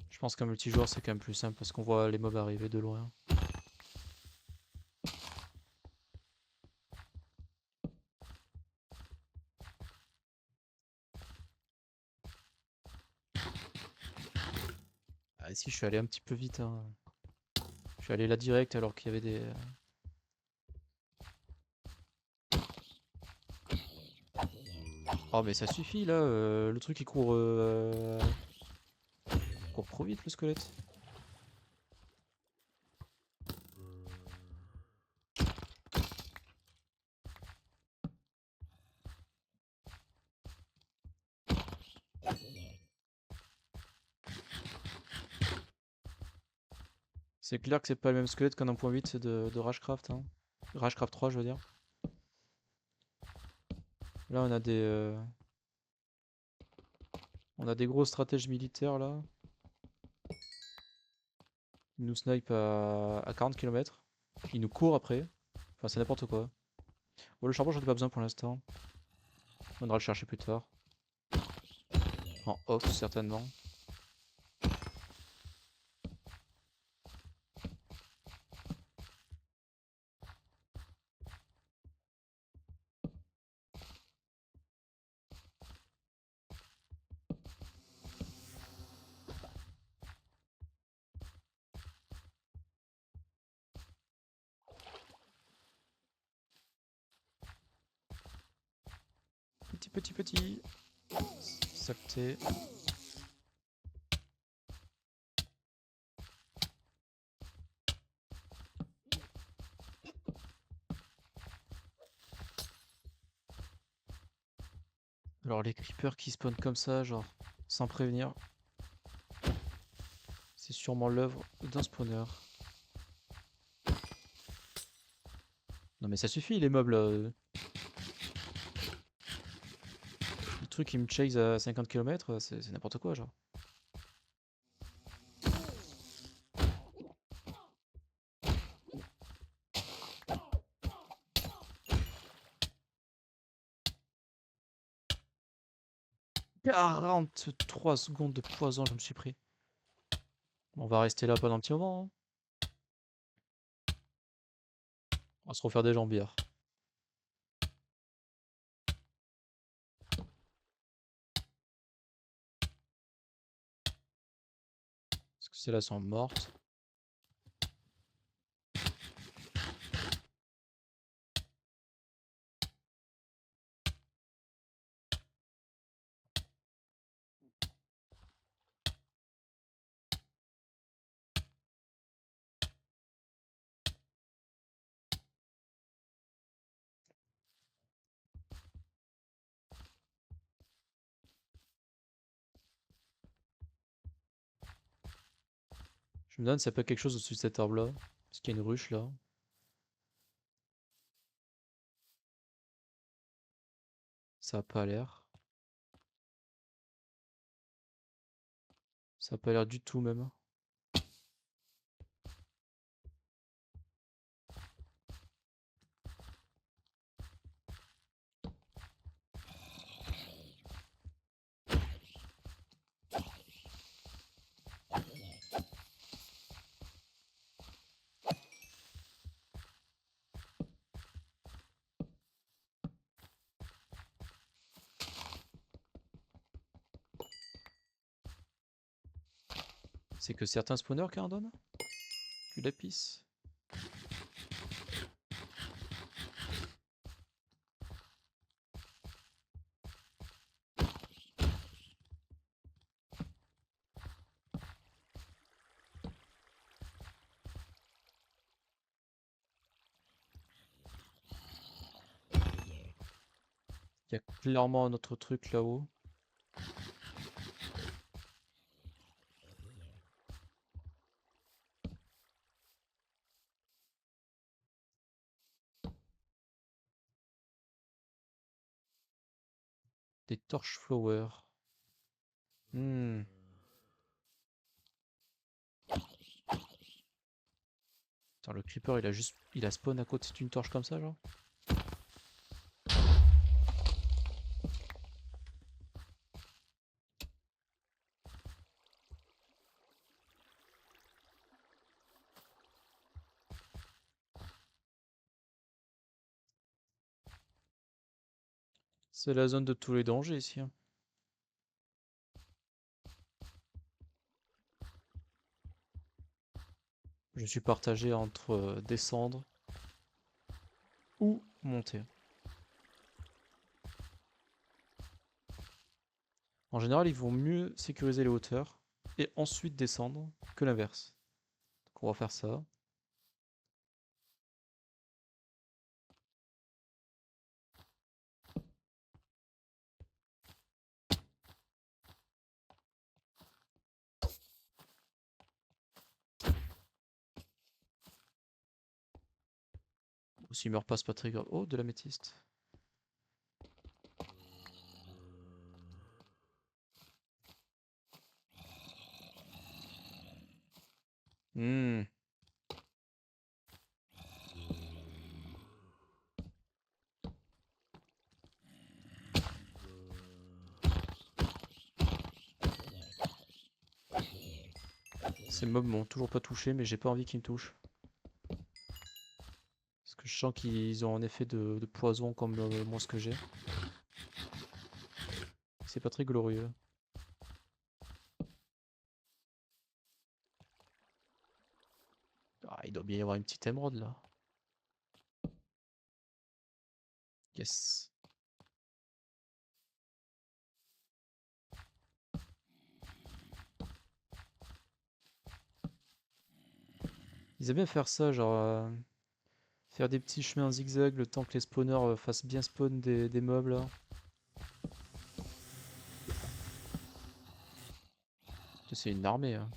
Je pense qu'un multijoueur c'est quand même plus simple parce qu'on voit les mobs arriver de loin. Ah si, je suis allé un petit peu vite, hein. Je suis allé là direct alors qu'il y avait des... Oh mais ça suffit là, le truc il court trop vite le squelette. C'est clair que c'est pas le même squelette qu'un 1.8 de Ragecraft, hein. Ragecraft 3 je veux dire. Là on a des gros stratèges militaires là. Ils nous snipe à 40 km. Ils nous courent après. Enfin c'est n'importe quoi. Bon le charbon j'en ai pas besoin pour l'instant. On ira le chercher plus tard. En off certainement. petit. Saleté. Alors les creepers qui spawnent comme ça, genre sans prévenir, c'est sûrement l'œuvre d'un spawner. Non mais ça suffit les mobs là. Le truc qui me chase à 50 km, c'est n'importe quoi genre. « 43 secondes de poison je me suis pris. On va rester là pendant un petit moment. Hein. On va se refaire des jambières. Parce que celles-là sont mortes. Je me demande s'il n'y a pas quelque chose au-dessus de cet arbre là. Parce qu'il y a une ruche là. Ça a pas l'air. Ça a pas l'air du tout même. C'est que certains spawners qui en donnent. Du lapis. Il y a clairement un autre truc là-haut. Des torches flower. Hmm. Attends, le creeper il a spawn à côté d'une torche comme ça genre. C'est la zone de tous les dangers ici. Hein. Je suis partagé entre descendre ou monter. En général, ils vont mieux sécuriser les hauteurs et ensuite descendre que l'inverse. Donc on va faire ça. S'il meurt pas, c'est pas très grave. Oh, de l'améthyste. Hmm. Ces mobs m'ont toujours pas touché, mais j'ai pas envie qu'ils me touchent. Parce que je sens qu'ils ont un effet de poison comme moi ce que j'ai. C'est pas très glorieux. Ah, il doit bien y avoir une petite émeraude là. Yes. Ils aiment bien faire ça, genre faire des petits chemins en zigzag le temps que les spawners fassent bien spawn des mobs là. C'est une armée, hein.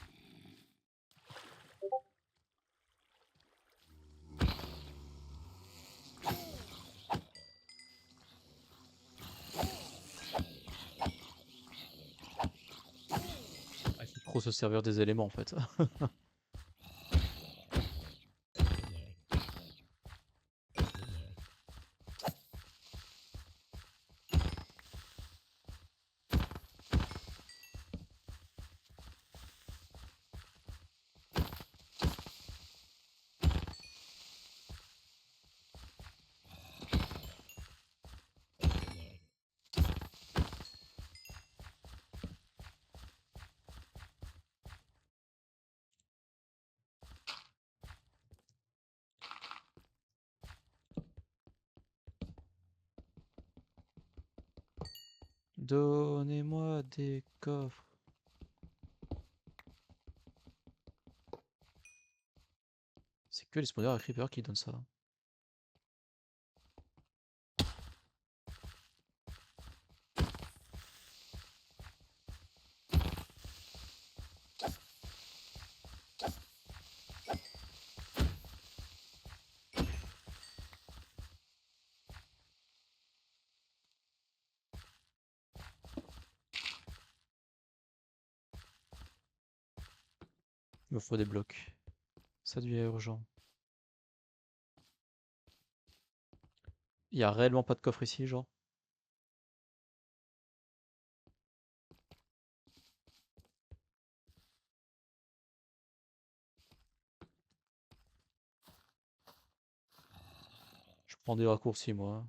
Ah, il faut trop se servir des éléments en fait. Donnez-moi des coffres. C'est que les spawners à creeper qui donnent ça. Il me faut des blocs. Ça devient urgent. Il y a réellement pas de coffre ici, genre. Je prends des raccourcis, moi.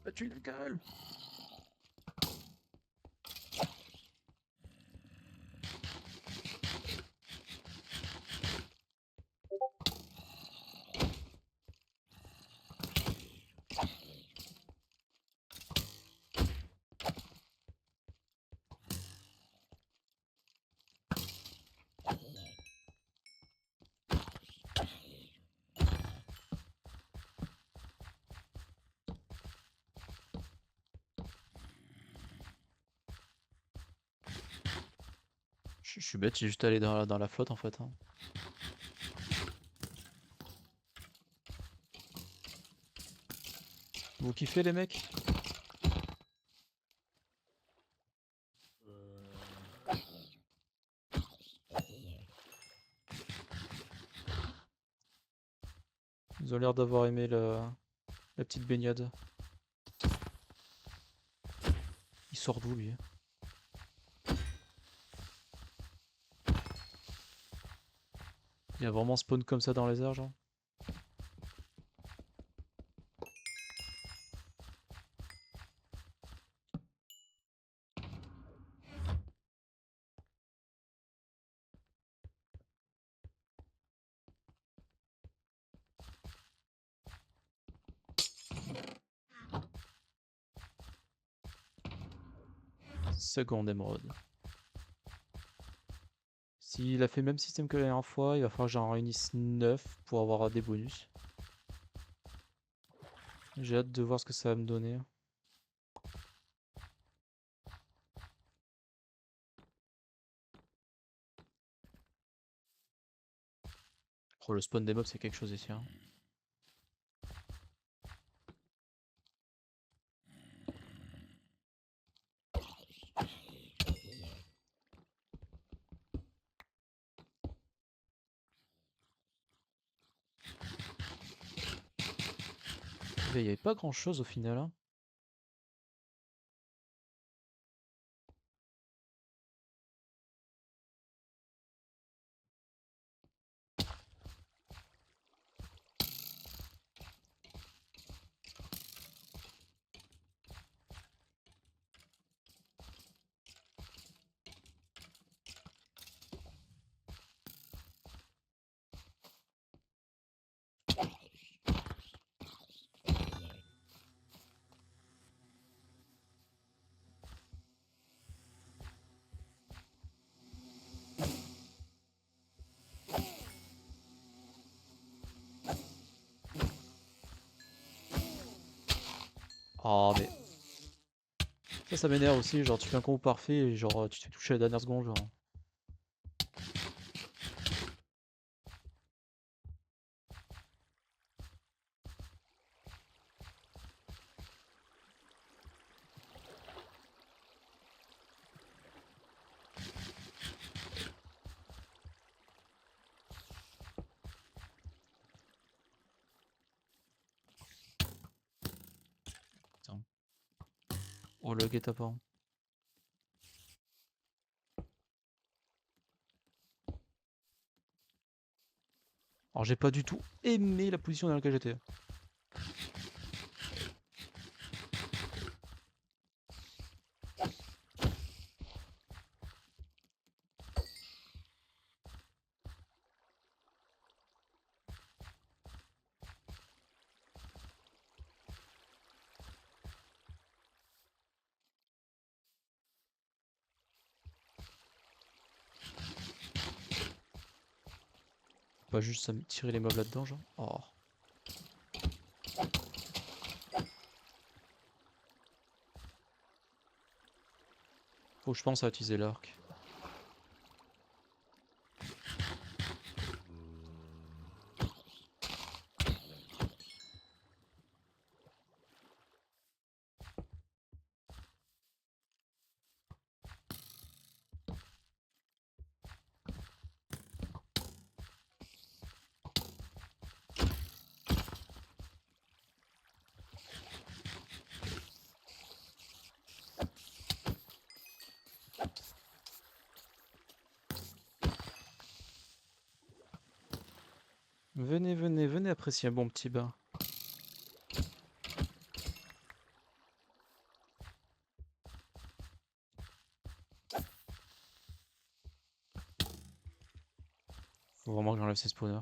Bah, tu le gueule. Je suis bête, j'ai juste allé dans la flotte en fait, hein. Vous kiffez les mecs? Ils ont l'air d'avoir aimé la petite baignade. Il sort d'où lui? Il a vraiment spawn comme ça dans les airs, genre? Seconde émeraude. S'il a fait le même système que la dernière fois, il va falloir que j'en réunisse 9 pour avoir des bonus. J'ai hâte de voir ce que ça va me donner. Oh, le spawn des mobs, c'est quelque chose ici, hein. Mais il n'y avait pas grand chose au final, hein. Oh mais ça m'énerve aussi, genre tu fais un combo parfait et genre tu te fais toucher à la dernière seconde genre. Putain. Oh le guet-apens. Alors j'ai pas du tout aimé la position dans laquelle j'étais. Pas juste ça me tirer les mobs là-dedans genre. Oh. Faut que je pense à utiliser l'arc. Venez, venez, venez apprécier un bon petit bain. Faut vraiment que j'enlève ces spawners.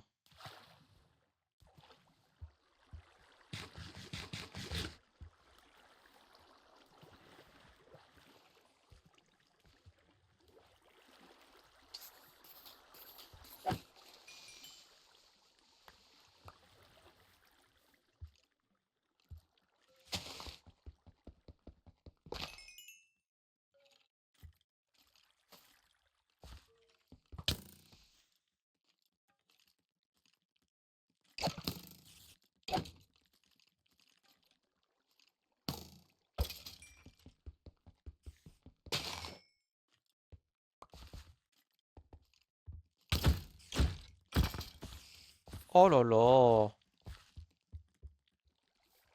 Oh là là!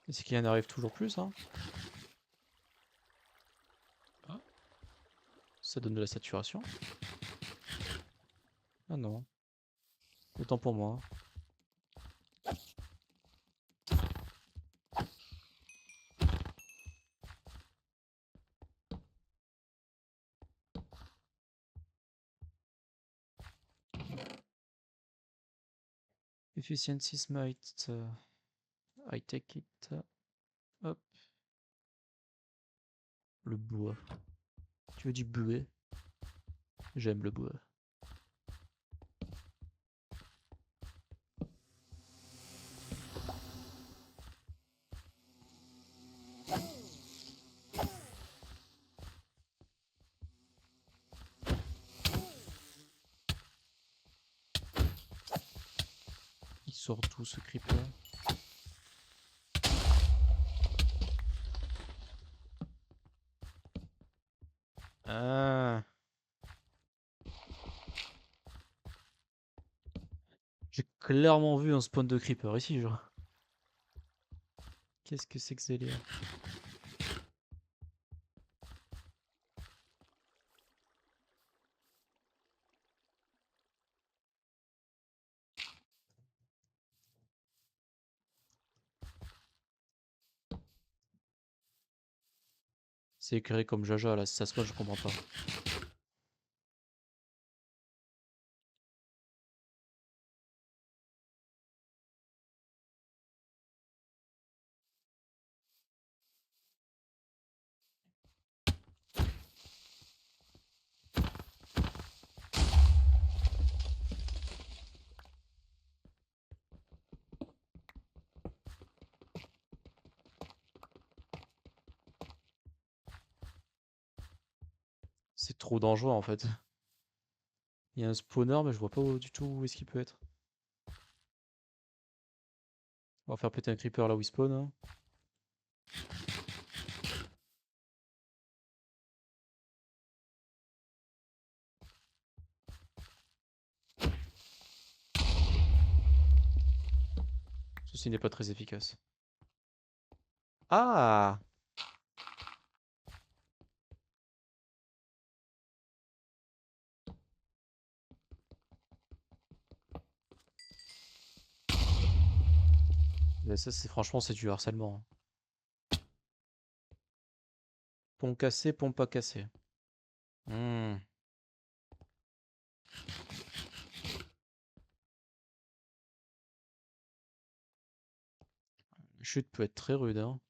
Et c'est qu'il en arrive toujours plus, hein? Ah, ça donne de la saturation. Ah non. Autant pour moi. Efficiency smite. I take it. Hop. Le bois. Tu veux du buet? J'aime le bois. Il sort d'où ce creeper? Ah. J'ai clairement vu un spawn de creeper ici, genre. Qu'est-ce que c'est que ce délire? C'est éclairé comme Jaja là, si ça se voit, je comprends pas. C'est trop dangereux en fait. Il y a un spawner, mais je vois pas du tout où est-ce qu'il peut être. On va faire péter un creeper là où il spawn, hein. Ceci n'est pas très efficace. Ah! Mais ça, c'est franchement, c'est du harcèlement, hein. Pont cassé, pont pas cassé. Hmm. La chute peut être très rude, hein.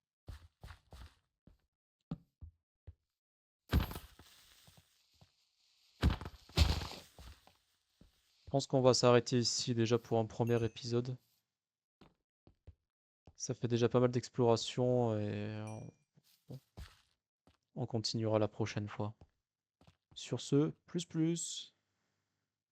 Je pense qu'on va s'arrêter ici déjà pour un premier épisode. Ça fait déjà pas mal d'exploration et on continuera la prochaine fois. Sur ce, plus plus.